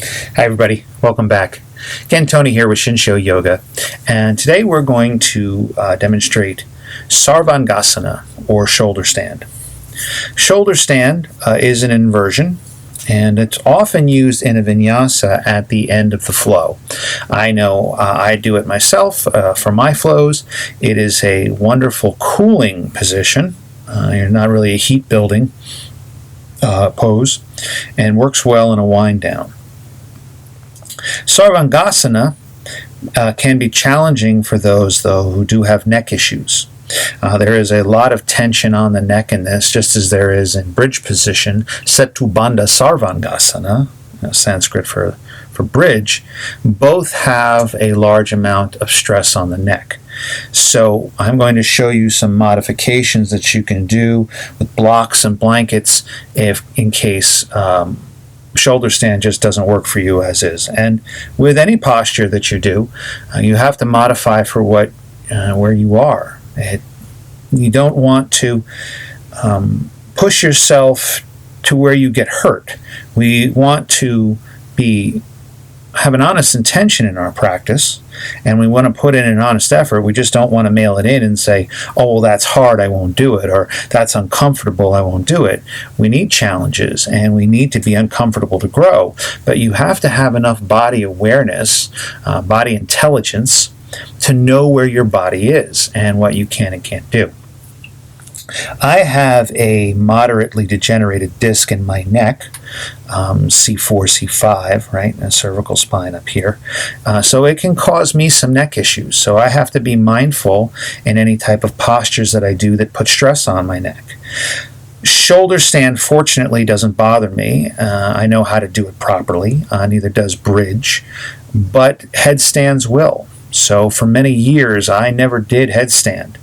Hi everybody, welcome back. Again, Tony here with Shinsho Yoga, and today we're going to demonstrate Sarvangasana, or shoulder stand. Shoulder stand is an inversion, and it's often used in a vinyasa at the end of the flow. I know I do it myself for my flows. It is a wonderful cooling position. You're not really a heat building pose, and works well in a wind down. Sarvangasana can be challenging for those, though, who do have neck issues. There is a lot of tension on the neck in this, just as there is in bridge position, Setu Bandha Sarvangasana, Sanskrit for bridge. Both have a large amount of stress on the neck. So I'm going to show you some modifications that you can do with blocks and blankets if in case shoulder stand just doesn't work for you as is. And with any posture that you do, you have to modify for where you are. You don't want to push yourself to where you get hurt. We want to have an honest intention in our practice, and we want to put in an honest effort. We just don't want to mail it in and say, oh, well, that's hard, I won't do it, or that's uncomfortable, I won't do it. We need challenges, and we need to be uncomfortable to grow, but you have to have enough body awareness, body intelligence, to know where your body is and what you can and can't do. I have a moderately degenerated disc in my neck, C4, C5, right, and cervical spine up here. So it can cause me some neck issues. So I have to be mindful in any type of postures that I do that put stress on my neck. Shoulder stand, fortunately, doesn't bother me. I know how to do it properly. Neither does bridge, but headstands will. So for many years, I never did headstand.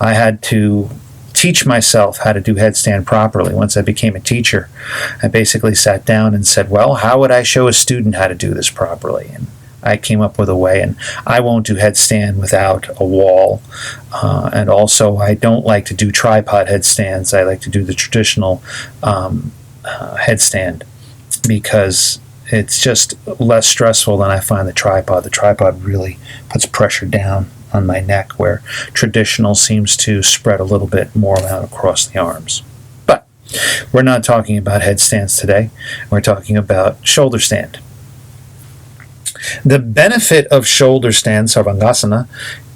I had to teach myself how to do headstand properly. Once I became a teacher, I basically sat down and said, well, how would I show a student how to do this properly? And I came up with a way, and I won't do headstand without a wall. And also, I don't like to do tripod headstands. I like to do the traditional headstand because it's just less stressful than I find the tripod. The tripod really puts pressure down on my neck, where traditional seems to spread a little bit more out across the arms. But we're not talking about headstands today. We're talking about shoulder stand. The benefit of shoulder stand, Sarvangasana,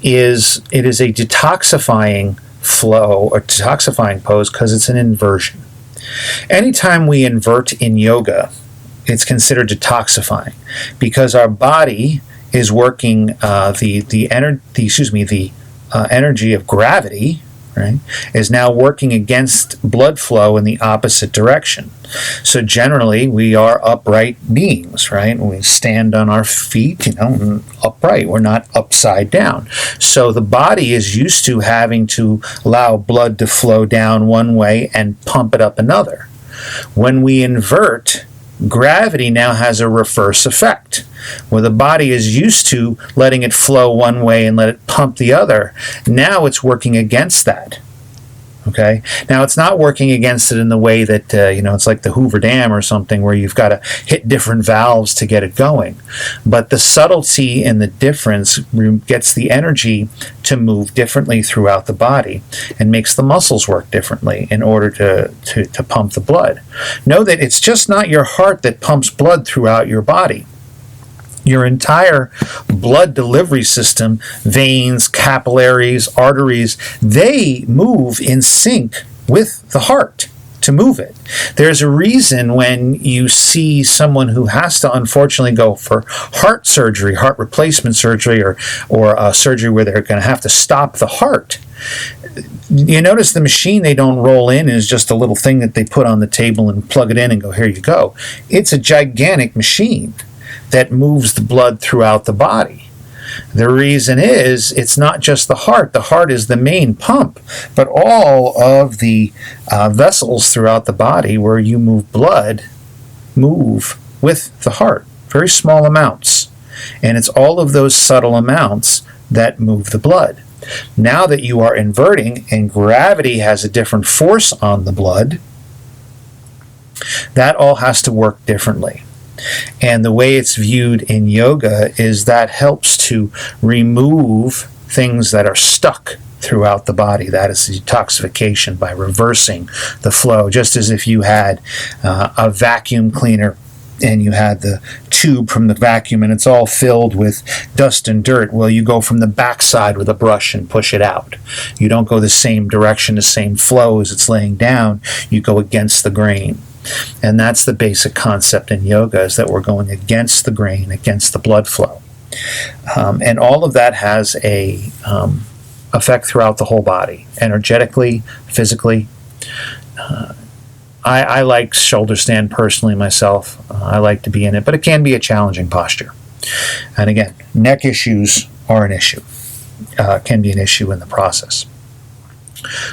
is it is a detoxifying flow or detoxifying pose because it's an inversion. Anytime we invert in yoga, it's considered detoxifying because our body is working the energy of gravity, right, is now working against blood flow in the opposite direction. So generally, we are upright beings, right? We stand on our feet, upright. We're not upside down. So the body is used to having to allow blood to flow down one way and pump it up another. When we invert, gravity now has a reverse effect, where the body is used to letting it flow one way and let it pump the other. Now it's working against that. Okay? Now it's not working against it in the way that, it's like the Hoover Dam or something where you've got to hit different valves to get it going. But the subtlety in the difference gets the energy to move differently throughout the body and makes the muscles work differently in order to pump the blood. Know that it's just not your heart that pumps blood throughout your body. Your entire blood delivery system, veins, capillaries, arteries, they move in sync with the heart to move it. There's a reason when you see someone who has to unfortunately go for heart surgery, heart replacement surgery, or a surgery where they're going to have to stop the heart. You notice the machine they don't roll in is just a little thing that they put on the table and plug it in and go, here you go. It's a gigantic machine that moves the blood throughout the body. The reason is it's not just the heart. The heart is the main pump, but all of the vessels throughout the body where you move blood move with the heart. Very small amounts. And it's all of those subtle amounts that move the blood. Now that you are inverting and gravity has a different force on the blood, that all has to work differently. And the way it's viewed in yoga is that helps to remove things that are stuck throughout the body. That is detoxification by reversing the flow. Just as if you had a vacuum cleaner and you had the tube from the vacuum and it's all filled with dust and dirt. Well, you go from the backside with a brush and push it out. You don't go the same direction, the same flow as it's laying down. You go against the grain. And that's the basic concept in yoga, is that we're going against the grain, against the blood flow. And all of that has a effect throughout the whole body, energetically, physically. I like shoulder stand personally myself. I like to be in it, but it can be a challenging posture. And again, neck issues are an issue, can be an issue in the process.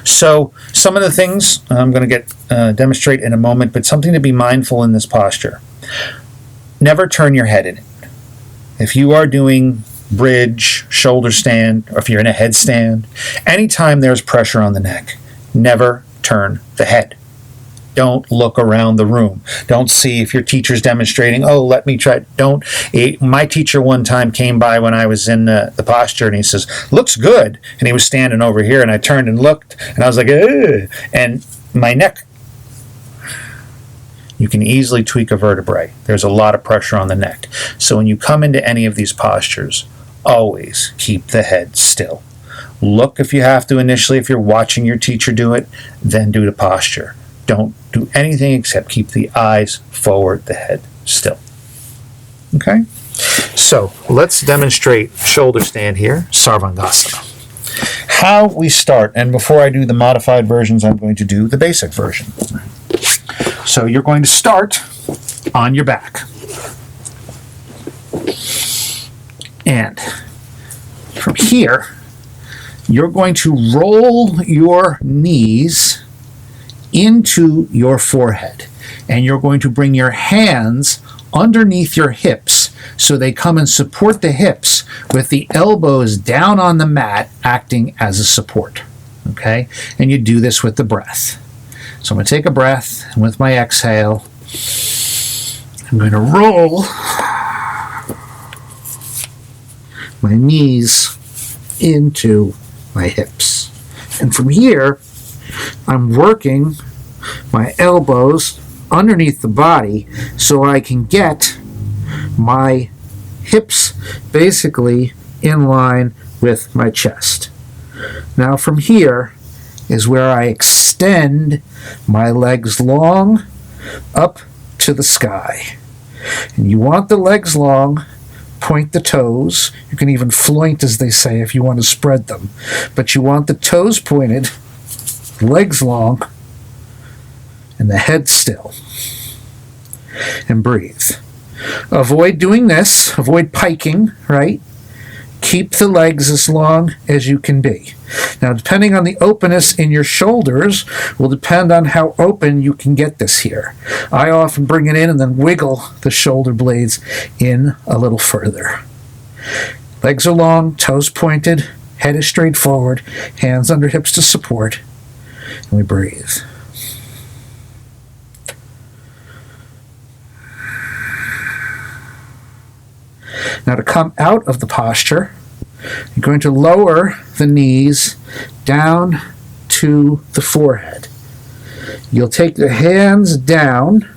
So some of the things I'm going to demonstrate in a moment, but something to be mindful in this posture. Never turn your head in it. If you are doing bridge, shoulder stand, or if you're in a headstand, anytime there's pressure on the neck, never turn the head. Don't look around the room. Don't see if your teacher's demonstrating, oh, let me try. My teacher one time came by when I was in the posture, and he says, looks good. And he was standing over here, and I turned and looked, and I was like, ugh. And my neck, you can easily tweak a vertebrae. There's a lot of pressure on the neck. So when you come into any of these postures, always keep the head still. Look if you have to initially, if you're watching your teacher do it, then do the posture. Don't do anything except keep the eyes forward, the head still. Okay? So let's demonstrate shoulder stand here, Sarvangasana. How we start, and before I do the modified versions, I'm going to do the basic version. So you're going to start on your back. And from here, you're going to roll your knees into your forehead, and you're going to bring your hands underneath your hips so they come and support the hips with the elbows down on the mat acting as a support. Okay? And you do this with the breath. So I'm going to take a breath, and with my exhale, I'm going to roll my knees into my hips. And from here, I'm working my elbows underneath the body so I can get my hips basically in line with my chest. Now from here is where I extend my legs long up to the sky. And you want the legs long, point the toes. You can even floint, as they say, if you want to spread them. But you want the toes pointed, legs long, and the head still. And breathe. Avoid doing this. Avoid piking, right? Keep the legs as long as you can be. Now, depending on the openness in your shoulders will depend on how open you can get this here. I often bring it in and then wiggle the shoulder blades in a little further. Legs are long, toes pointed, head is straight forward, hands under hips to support, and we breathe. Now to come out of the posture, you're going to lower the knees down to the forehead. You'll take the hands down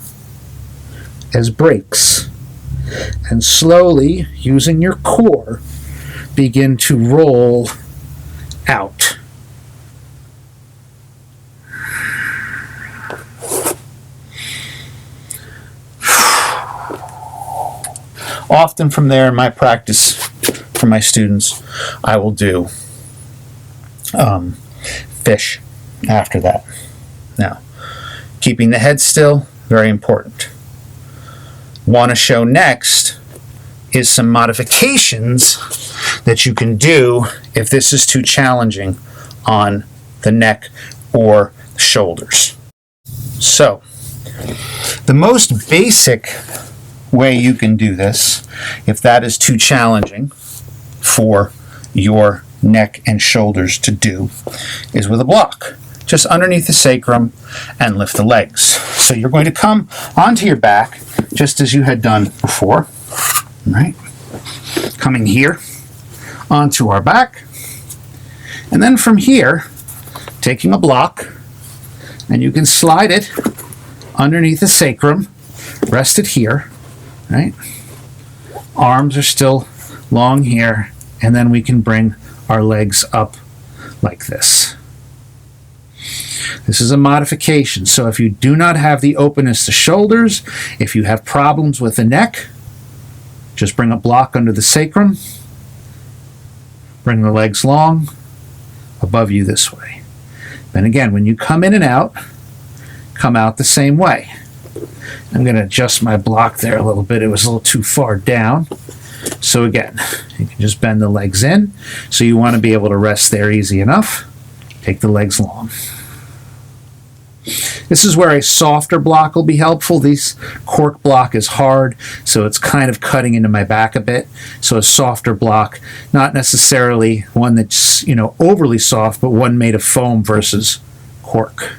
as brakes and slowly, using your core, begin to roll out. Often from there in my practice for my students, I will do fish after that. Now, keeping the head still, very important. Want to show next is some modifications that you can do if this is too challenging on the neck or the shoulders. So, the most basic way you can do this, if that is too challenging for your neck and shoulders to do, is with a block. just underneath the sacrum and lift the legs. So you're going to come onto your back just as you had done before, right? Coming here onto our back. And then from here, taking a block, and you can slide it underneath the sacrum, rest it here, right? Arms are still long here, and then we can bring our legs up like this. This is a modification, so if you do not have the openness to shoulders, if you have problems with the neck, just bring a block under the sacrum, bring the legs long, above you this way. Then again, when you come in and out, come out the same way. I'm going to adjust my block there a little bit. It was a little too far down. So again, you can just bend the legs in. So you want to be able to rest there easy enough. Take the legs long. This is where a softer block will be helpful. This cork block is hard, so it's kind of cutting into my back a bit. So a softer block, not necessarily one that's, overly soft, but one made of foam versus cork.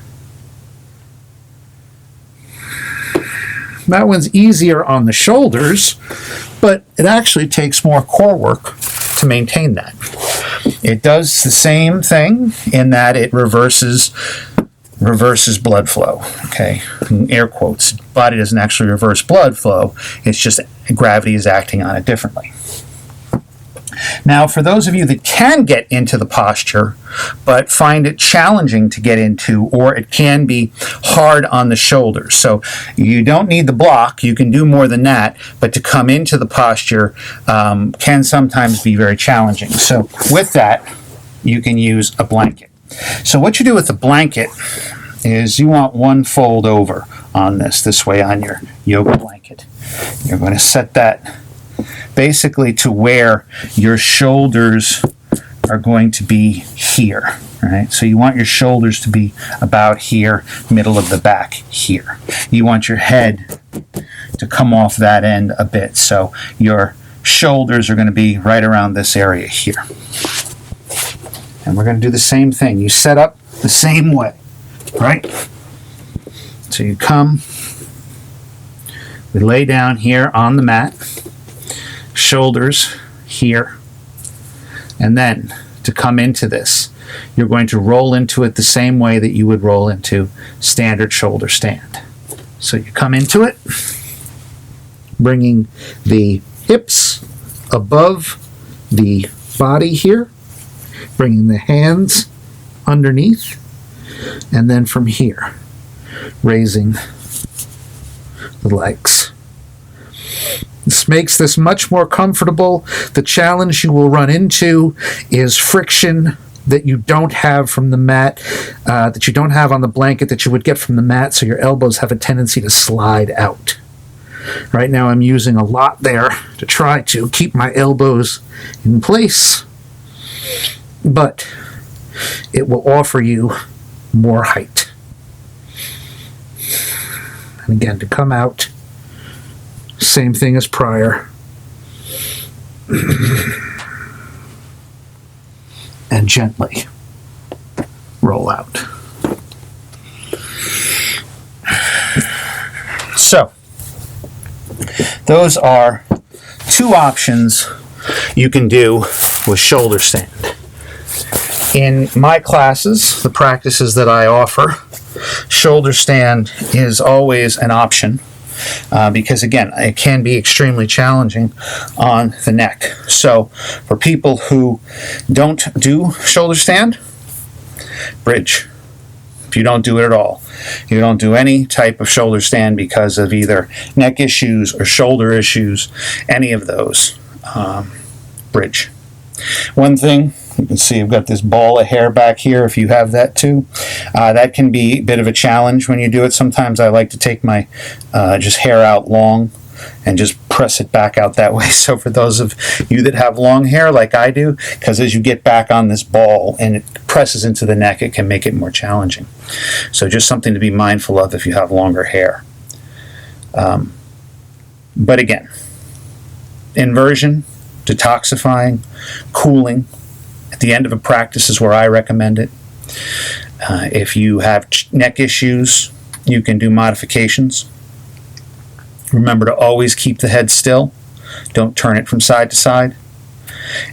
That one's easier on the shoulders, but it actually takes more core work to maintain that. It does the same thing in that it reverses blood flow, okay, in air quotes. Body doesn't actually reverse blood flow, it's just gravity is acting on it differently. Now, for those of you that can get into the posture, but find it challenging to get into, or it can be hard on the shoulders. So you don't need the block, you can do more than that, but to come into the posture can sometimes be very challenging. So with that, you can use a blanket. So what you do with the blanket is you want one fold over on this way on your yoga blanket. You're going to set that basically to where your shoulders are going to be here, right? So you want your shoulders to be about here, middle of the back here. You want your head to come off that end a bit, so your shoulders are going to be right around this area here. And we're going to do the same thing. You set up the same way, right? So you come, we lay down here on the mat, shoulders here, and then to come into this, you're going to roll into it the same way that you would roll into standard shoulder stand. So you come into it, bringing the hips above the body here, bringing the hands underneath, and then from here, raising the legs. This makes this much more comfortable. The challenge you will run into is friction that you don't have from the mat, that you don't have on the blanket that you would get from the mat, so your elbows have a tendency to slide out. Right now I'm using a lot there to try to keep my elbows in place, but it will offer you more height. And again, to come out, same thing as prior. And gently roll out. So, those are two options you can do with shoulder stand. In my classes, the practices that I offer, shoulder stand is always an option. Because again, it can be extremely challenging on the neck. So for people who don't do shoulder stand, bridge. If you don't do it at all, you don't do any type of shoulder stand because of either neck issues or shoulder issues, any of those, bridge. One thing, you can see I've got this ball of hair back here if you have that too. That can be a bit of a challenge when you do it. Sometimes I like to take my just hair out long and just press it back out that way. So for those of you that have long hair like I do, because as you get back on this ball and it presses into the neck, it can make it more challenging. So just something to be mindful of if you have longer hair. But again, inversion, detoxifying, cooling, at the end of a practice is where I recommend it. If you have neck issues, you can do modifications. Remember to always keep the head still. Don't turn it from side to side.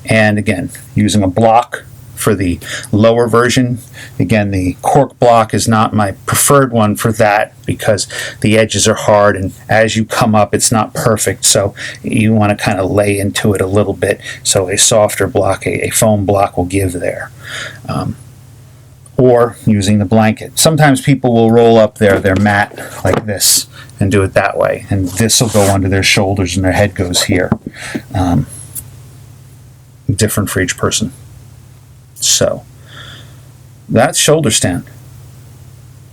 And again, using a block for the lower version. Again, the cork block is not my preferred one for that because the edges are hard, and as you come up, it's not perfect. So you want to kind of lay into it a little bit. So a softer block, a foam block will give there. Or using the blanket. Sometimes people will roll up their mat like this and do it that way. And this will go under their shoulders and their head goes here. Different for each person. So that's shoulder stand.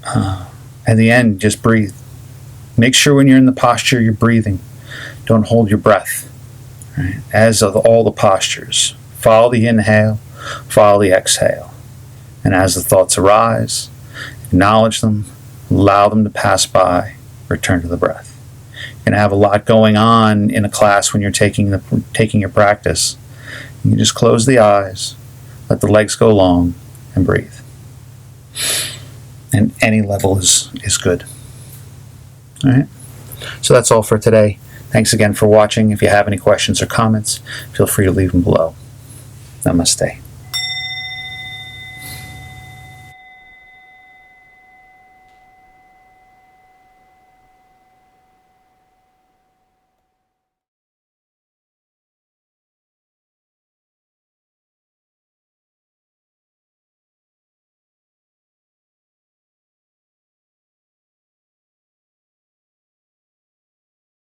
At the end, just breathe. Make sure when you're in the posture, you're breathing. Don't hold your breath. Right? As of all the postures, follow the inhale, follow the exhale. And as the thoughts arise, acknowledge them, allow them to pass by, return to the breath. You're going to have a lot going on in a class when you're taking your practice. You just close the eyes, let the legs go long, and breathe. And any level is good. All right. So that's all for today. Thanks again for watching. If you have any questions or comments, feel free to leave them below. Namaste.